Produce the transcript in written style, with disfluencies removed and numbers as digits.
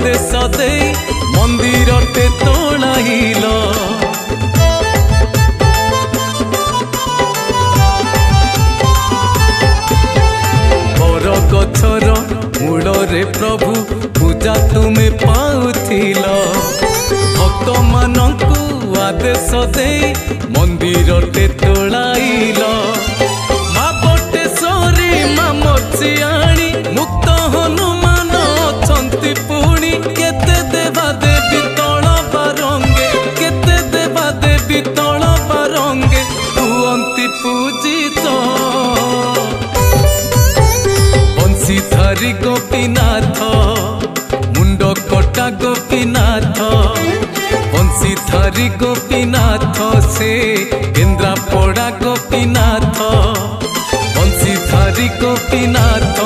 आदेश दे मंदिर टे तोड़ाइल बर गछर मूल रे प्रभु पूजा तुम्हें पाउथिल भक्त मानकु आदेश दे मंदिर टे तोड़ाइल माँ बटेश्वरी माँ मचियाणी मुक्त हनुमान अछंती पुणी केते देवा देवी तल बारंगे केते देवा देवी तल बारंगे हुअंती पूजित बंशीधारी गोपीनाथ मुंड कटा गोपीनाथ बंशीधारी गोपीनाथ से केन्द्रापड़ा गोपीनाथ बंशीधारी गोपीनाथ